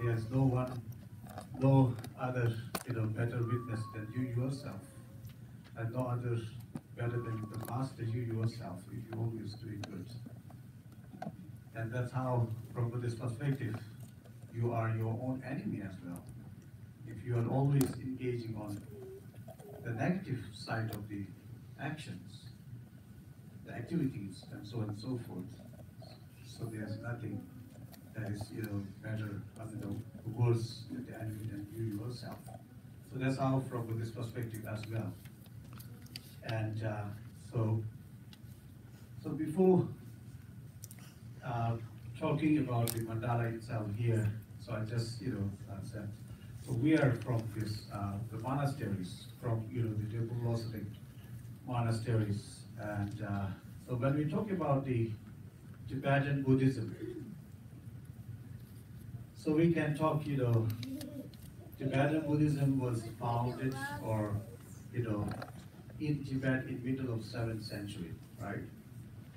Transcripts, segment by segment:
there's no one, no other, better witness than you yourself, and no other better than the master you yourself if you're always doing good. And that's how, from Buddhist perspective, you are your own enemy as well. If you are always engaging on the negative side of the actions, the activities, and so on and so forth, so there's nothing that is, better, worse than the enemy than you yourself. So that's how, from Buddhist perspective as well. And so before talking about the mandala itself here, so I just, said, so we are from this, the monasteries, from, the Temple Philosophic monasteries. And so when we talk about the Tibetan Buddhism, so we can talk, Tibetan Buddhism was founded, or, in Tibet in middle of 7th century, right?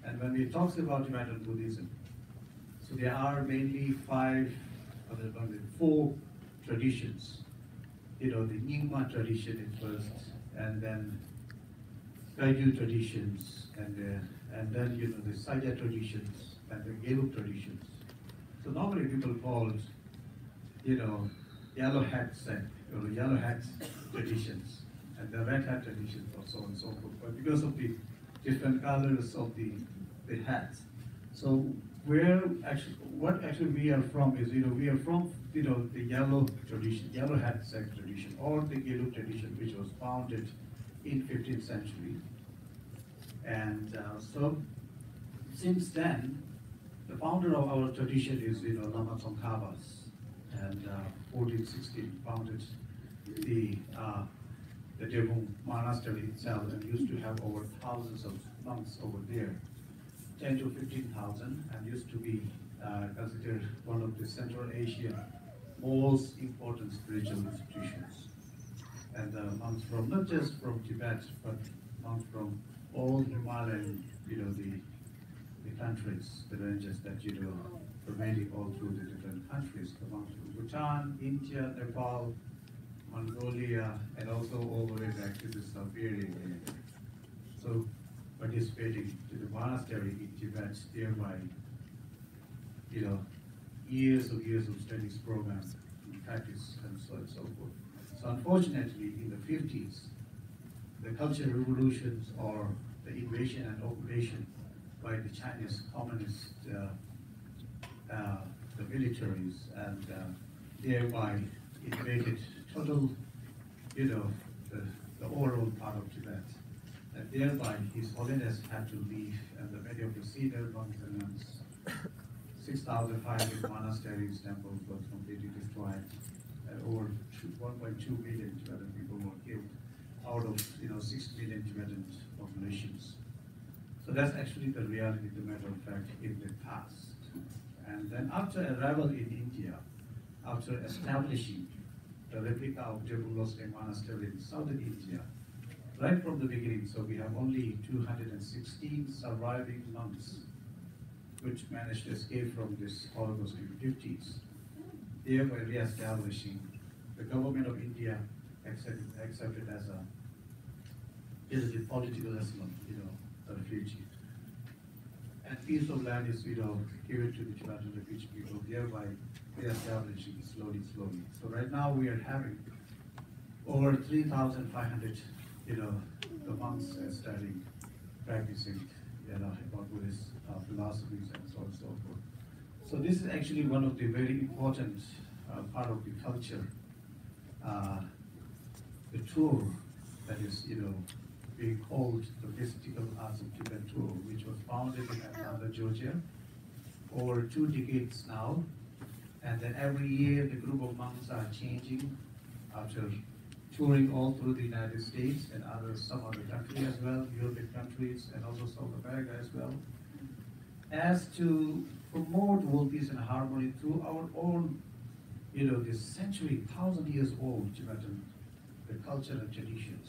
And when we talk about Tibetan Buddhism, so there are mainly four traditions. The Nyingma tradition is first, and then Kagyu traditions, and then the Sajja traditions, and the Gelug traditions. So normally people call it, yellow hat sect, or yellow hat traditions, and the red hat traditions, or so on and so forth. But because of the different colors of the hats, so what actually we are from is, we are from, the yellow tradition, yellow hat sect tradition, or the Gelug tradition, which was founded in 15th century. And so since then, the founder of our tradition is, Lama Tsongkhapas, and 1416 founded the Devung monastery itself, and used to have over thousands of monks over there, 10 to 15,000, and used to be considered one of the Central Asian most important spiritual institutions. And the monks from, not just from Tibet, but monks from all Himalayan, the countries, the ranges that, pervading all through the different countries, the monks from Bhutan, India, Nepal, Mongolia, and also all the way back to the Siberia area. So participating to the monastery in Tibet, thereby, years of studies program, practice, and so on and so forth. So unfortunately, in the 50s, the cultural revolutions, or the invasion and occupation by the Chinese communist, the militaries, and thereby invaded total, the overall part of Tibet. And thereby His Holiness had to leave, and the many of the senior monks and nuns, 6,500 monasteries, temples were completely destroyed, and over 1.2 million Tibetan people were killed out of 6 million Tibetan populations. So that's actually the reality, the matter of fact, in the past. And then after arrival in India, after establishing the replica of Devulosle Monastery in southern India, right from the beginning, so we have only 216 surviving monks which managed to escape from this Holocaust in the 50s, thereby re-establishing the government of India accepted as a political asylum, a refugee. And piece of land is, given to the Tibetan refugee people, thereby re-establishing slowly. So right now we are having over 3,500, the monks studying, practicing, about Buddhist philosophies and so on and so forth. So this is actually one of the very important part of the culture, the tour that is, being called the Mystical Arts of Tibet Tour, which was founded in Atlanta, Georgia, over 2 decades now. And then every year the group of monks are changing after touring all through the United States and some other countries as well, European countries, and also South America as well, as to promote world peace and harmony through our own, this century, 1,000 years old Tibetan, the culture and traditions.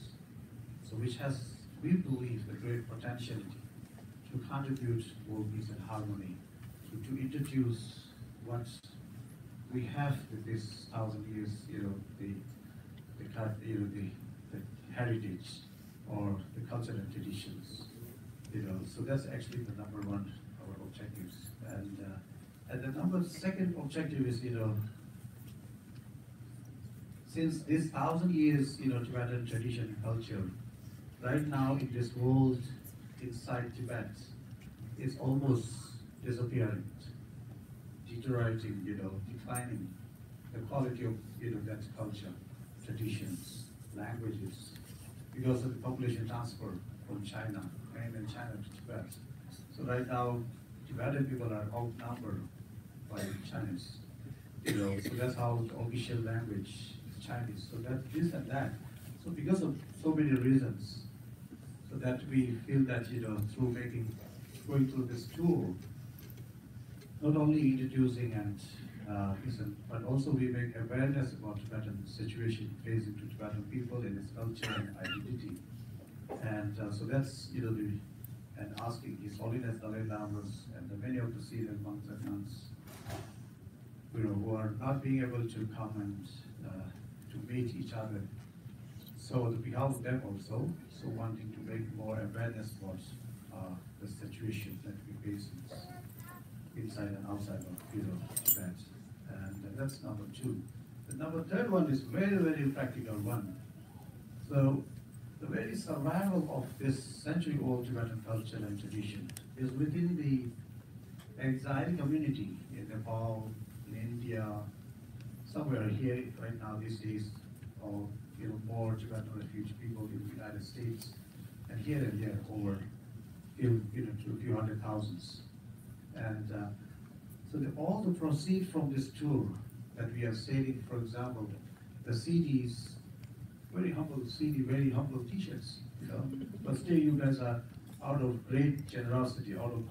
So which has, we believe, the great potentiality to contribute world peace and harmony, to introduce what we have this 1,000 years, the heritage or the cultural traditions, So that's actually the number one our objectives, and the second objective is, since this 1,000 years, Tibetan tradition and culture, right now in this world inside Tibet, is almost disappearing, deteriorating, declining the quality of, that culture, traditions, languages, because of the population transfer from China, mainland China to Tibet. So right now, Tibetan people are outnumbered by Chinese, so that's how the official language is Chinese. So that this and that. So because of so many reasons, so that we feel that, through going through this tour, not only introducing and listen, but also we make awareness about Tibetan situation facing to Tibetan people and its culture and identity. And so that's, and asking His Holiness Dalai Lamas and many of the senior monks and nuns, who are not being able to come and to meet each other. So on behalf of them also, so wanting to make more awareness about the situation that we face inside and outside of Tibet. And that's number two. The third one is very, very practical one. So the very survival of this century-old Tibetan culture and tradition is within the exiled community in Nepal, in India, somewhere here right now these days, or more Tibetan refugee people in the United States, and here over to a few hundred thousands. And so all the proceeds from this tour that we are sailing, for example, the CDs, very humble CD, very humble T-shirts, but still you guys are out of great generosity, out of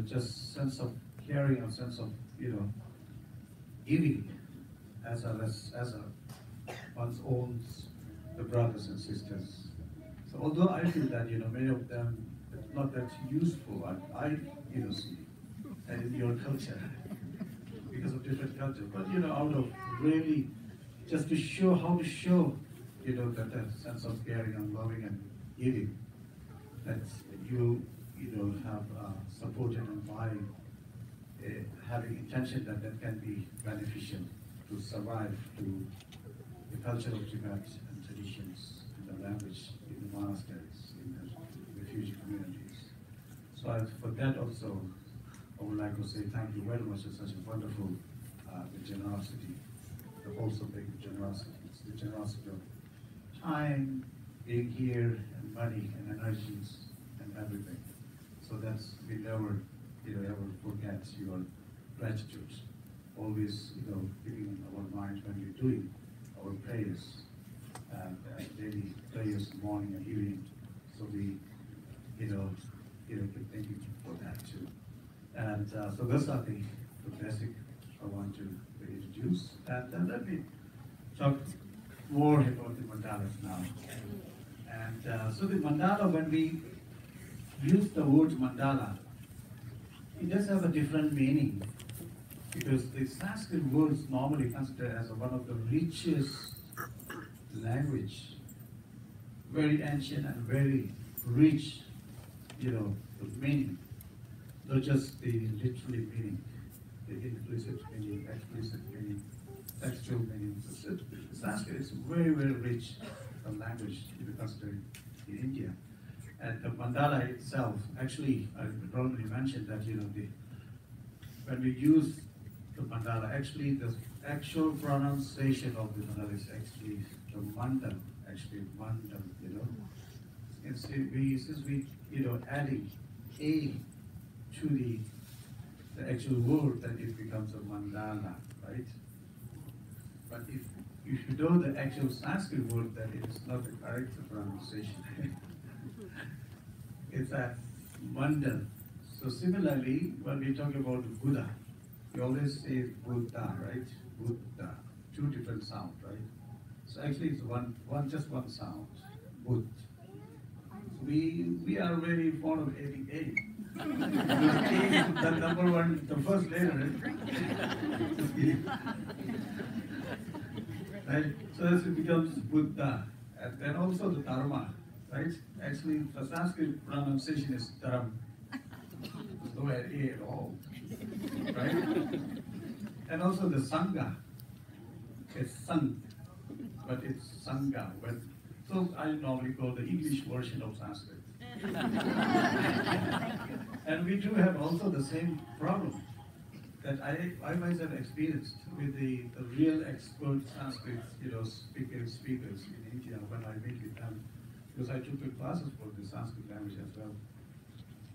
just sense of caring and sense of giving as one's own the brothers and sisters. So although I feel that many of them it's not that useful, I see, and in your culture because of different culture, but out of really just to show how to show that sense of caring and loving and giving that you have supported and by having intention that can be beneficial to survive to the culture of Tibet and traditions and the language in the monasteries, in the refugee communities. So for that also, I would like to say thank you very much for such a wonderful the generosity, the wholesome generosity. It's the generosity of time, being here, and money, and energies, and everything. So that's, we never, ever forget your gratitude. Always, keeping in our mind when we're doing our prayers, and daily prayers, morning and evening. So we, keep thinking for that too. And so those are the basic I want to introduce. And let me talk more about the mandalas now. And so the mandala, when we use the word mandala, it does have a different meaning, because the Sanskrit words normally considered as one of the richest language, very ancient and very rich, meaning, not just the literary meaning, the implicit meaning, explicit meaning, textual meaning. So Sanskrit is very, very rich language considered in India. And the mandala itself, actually, I probably mentioned that, when we use the mandala, actually the actual pronunciation of the mandala is actually the mandal, And since we, adding a to the actual word, then it becomes a mandala, right? But if you know the actual Sanskrit word, then it is not the correct pronunciation. It's a mandal. So similarly, when we talk about Buddha, we always say Buddha, right? Buddha, two different sounds, right? So actually it's just one sound, Buddha. So we are very fond of having A. The number one, the first letter. right? So as it becomes Buddha, and then also the Dharma, right? Actually, the Sanskrit pronunciation is Dharam. There's no A at all, right? And also the Sangha, it's Sang, but it's Sangha. So I normally call the English version of Sanskrit. And we do have also the same problem that I myself experienced with the real expert Sanskrit, speakers in India when I meet with them, because I took the classes for the Sanskrit language as well.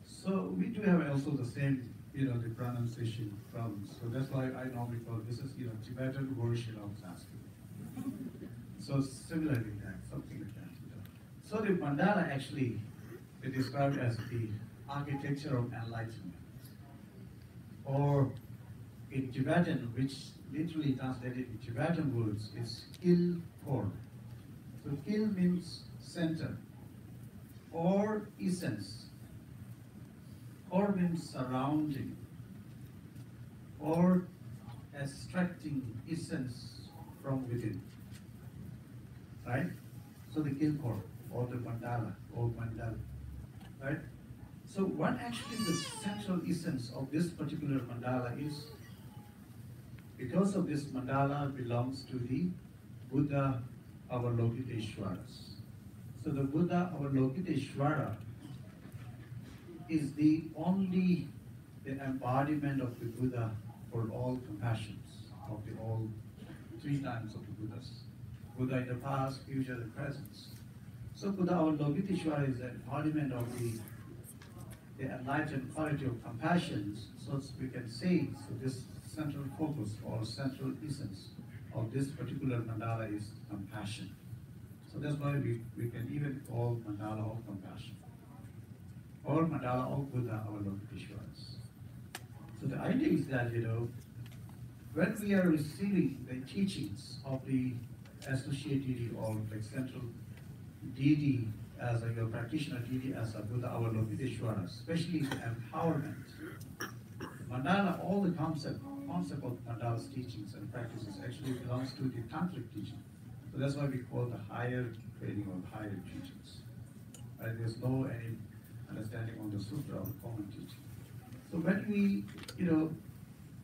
So we do have also the same, the pronunciation problems. So that's why I normally call this is, Tibetan version of Sanskrit. So similarly that, something like that. So the mandala actually is described as the architecture of enlightenment, or in Tibetan, which literally translated in Tibetan words is kil kor. So kil means center, or essence, kor means surrounding, or extracting essence from within, right? So the kil kor, or the mandala, or mandal, right? So what actually the central essence of this particular mandala is, because of this mandala belongs to the Buddha Avalokiteshwaras. So the Buddha Avalokiteshvara is the embodiment of the Buddha for all compassions, of the all three times of the Buddhas. Buddha in the past, future, and present. So Buddha Avalokiteshvara is the embodiment of the enlightened quality of compassion, so we can say, so this central focus or central essence of this particular mandala is compassion. So that's why we can even call mandala of compassion, or mandala of Buddha Avalokiteshwaras. So the idea is that, when we are receiving the teachings of the associate deity or the central deity as your practitioner deity as a Buddha Avalokiteshvara, especially the empowerment, mandala, all the concept of mandala's teachings and practices actually belongs to the tantric teaching. So that's why we call the higher training or higher teachings. There's no any understanding on the sutra or common teaching. So when we,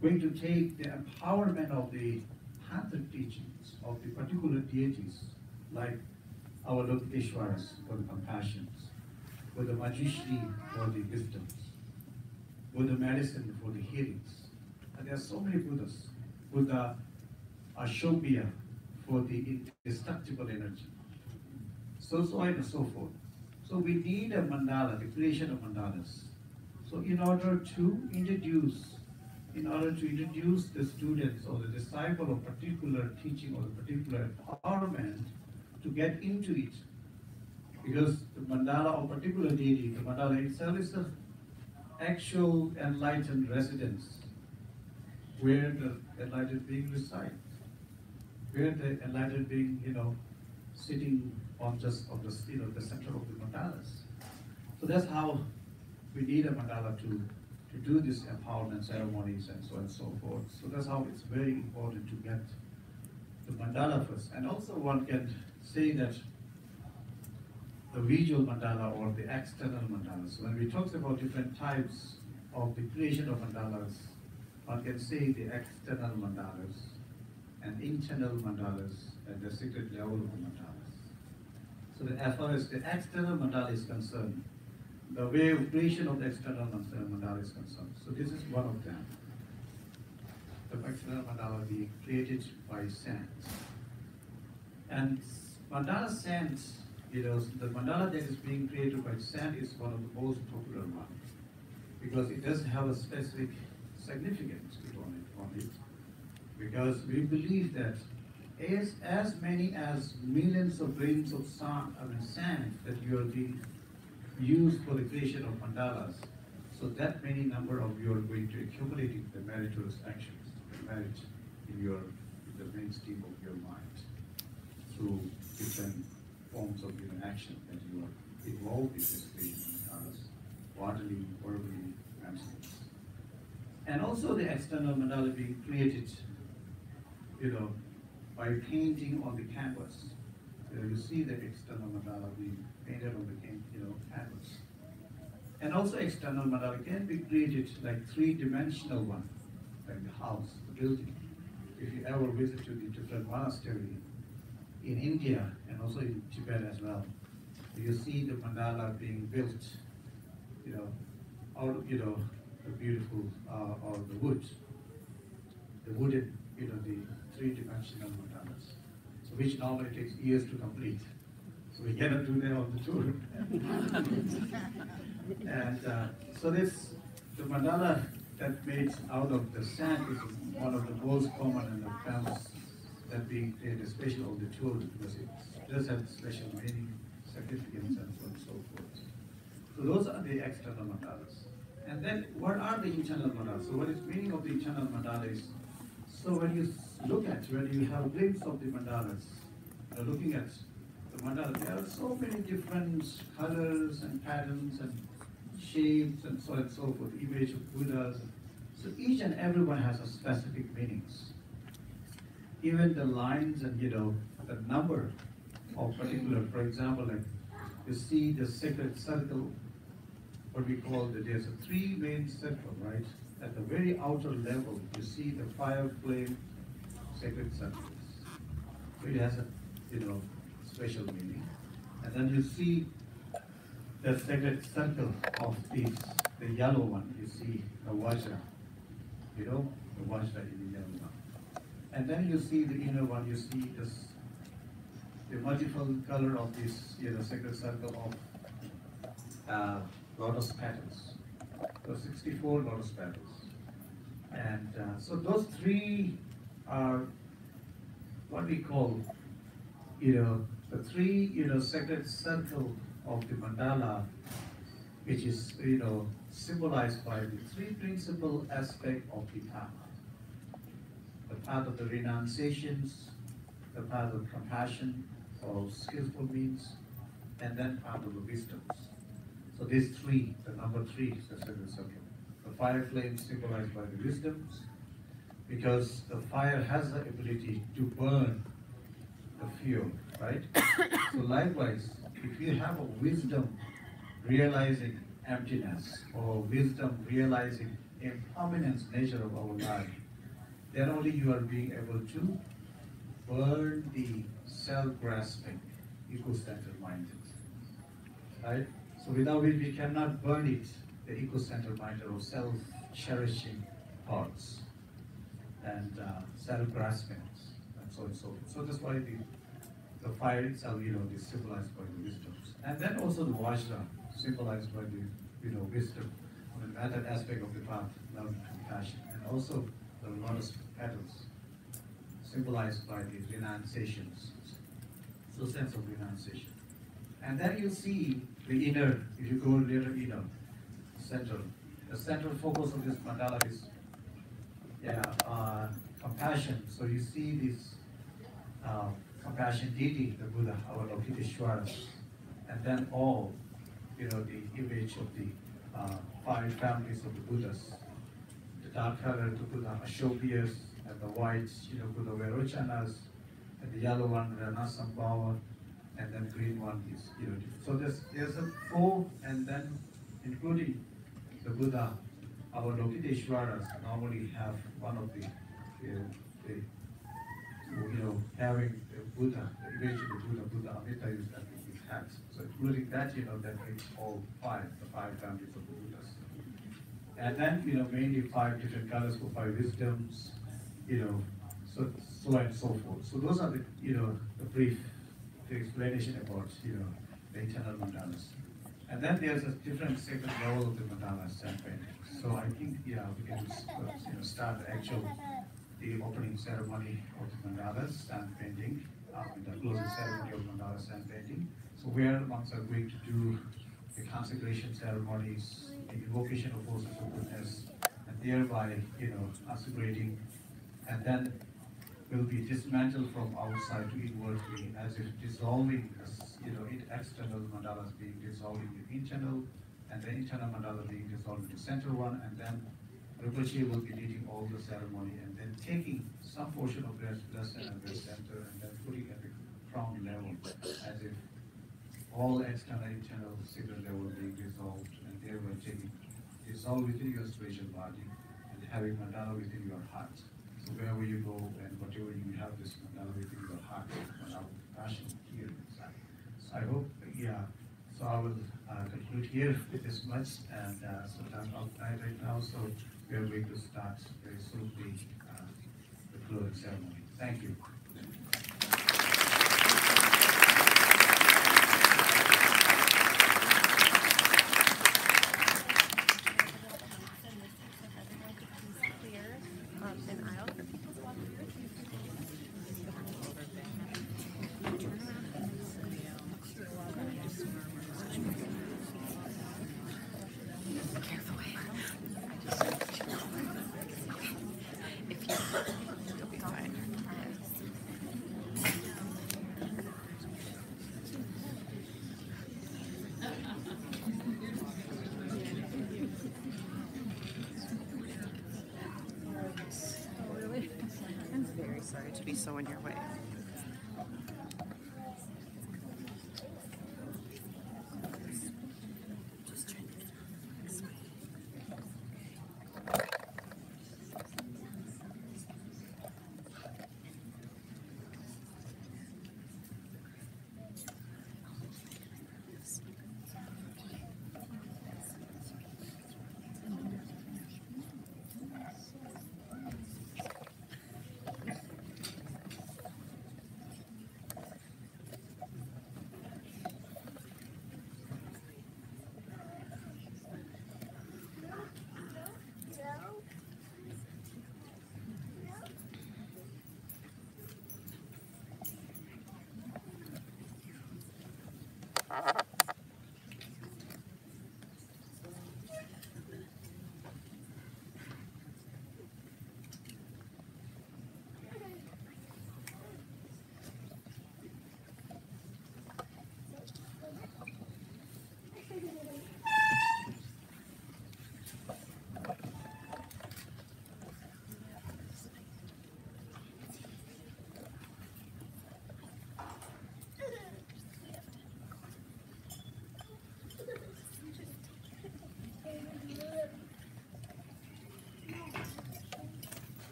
going to take the empowerment of the tantric teachings of the particular deities, like our Lokiteshwaras for the compassions, with the Majishri for the wisdoms, with the medicine for the healings. And there are so many Buddhas. Buddha Ashobhya for the indestructible energy. So on and so forth. So we need a mandala, the creation of mandalas. So in order to introduce the students or the disciple of particular teaching or the particular empowerment to get into it, because the mandala of particular deity, the mandala itself is the actual enlightened residence where the enlightened being resides, where the enlightened being, sitting on the center of the mandalas. So that's how we need a mandala to do this empowerment ceremonies and so on and so forth. So that's how it's very important to get the mandala first. And also one can say that the visual mandala or the external mandalas. When we talk about different types of the creation of mandalas, one can say the external mandalas and internal mandalas at the secret level of the mandalas. So as far as the external mandala is concerned, the way of creation of the external mandala is concerned. So this is one of them. The external mandala being created by sand. And mandala sand, the mandala that is being created by sand is one of the most popular ones, because it does have a specific significance on it. Because we believe that as many as millions of grains of sand that you are being used for the creation of mandalas, so that many number of you are going to accumulate in the meritorious actions, the merit in the mainstream of your mind through different forms of human action that you are involved in this creation of mandalas, bodily, verbally, mentally. And also the external mandala being created, by painting on the canvas. You see the external mandala being painted on the canvas. And also external mandala can be created like three-dimensional one, like the house, the building. If you ever visit to the different monasteries in India and also in Tibet as well, you see the mandala being built, out of, the beautiful, or the wood, the wooden, the three-dimensional mandalas, so which normally takes years to complete. So we cannot do that on the tour. And so the mandala that made out of the sand is one of the most common and the famous that being created, especially on the tour, because it does have special meaning, significance, and so on and so forth. So those are the external mandalas. And then what are the internal mandalas? So what is meaning of the internal mandala is, so when you have a glimpse of the mandalas, looking at the mandala, there are so many different colors and patterns and shapes and so on and so forth, image of Buddhas. So each and every one has a specific meanings. Even the lines and the number of particular, for example, like you see the sacred circle, what we call there's a three main circle, right? At the very outer level, you see the fire flame sacred circles. So it has a special meaning. And then you see the sacred circle of these, the yellow one, you see the Vajra, the Vajra in the yellow one. And then you see the inner one, you see this, the multiple color of this, sacred circle of lotus petals. So 64 lotus petals. And so those three are what we call, the three, sacred circle of the mandala, which is, symbolized by the three principal aspects of the path. The path of the renunciations, the path of compassion or skillful means, and then path of the wisdoms. So these three, the number three is the sacred circle. The fire flame symbolized by the wisdoms, because the fire has the ability to burn the fuel, right? So likewise, if you have a wisdom realizing emptiness, or wisdom realizing impermanence nature of our life, then only you are being able to burn the self-grasping, ego-centered mind, right? So without which we cannot burn it, the ego-centered mind or self-cherishing thoughts and self-grasping and so on and so forth. So that's why the fire itself, is symbolized by the wisdoms. And then also the Vajra, symbolized by the, wisdom, on another aspect of the path, love and compassion. And also the lotus petals, symbolized by the renunciations. So sense of renunciation. And then you see the inner, if you go a little inner, center. The central focus of this mandala is compassion. So you see this compassion deity, the Buddha, our Lokiteshvara, and then all, the image of the 5 families of the Buddhas. The dark color, the Buddha Ashopias, and the white, Buddha Vairochanas, and the yellow one, Ranasambhava, and then green one is, so there's a 4, and then including the Buddha, our Lokiteshvaras normally have one of the having the Buddha, the image of the Buddha, Buddha Amrita is that his hat. So including that, that makes all 5, the 5 families of the Buddhas. And then, mainly 5 different colors for 5 wisdoms, so and so forth. So those are the, the brief explanation about, the internal mandalas. And then there's a different second level of the mandala sand painting. So I think, we can start the opening ceremony of the mandalas sand painting, the closing ceremony of mandala sand painting. So where monks are going to do the consecration ceremonies, the invocation of forces of goodness, and thereby, consecrating, and then will be dismantled from outside to inwardly, as if dissolving, external mandalas being dissolved in the internal, and the internal mandala being dissolved in the center one, and then Rinpoche will be leading all the ceremony and then taking some portion of their blessing at the center and then putting at the crown level as if all external internal secret level being dissolved, and they were taking dissolve within your spiritual body and having mandala within your heart. So wherever you go and whatever you have this mandala within your heart, mandala passion here inside. So I hope, yeah. So I will conclude here with this much, and so time out right now. So we are going to start very soon the closing ceremony. Thank you. Sorry to be so in your way.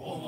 Om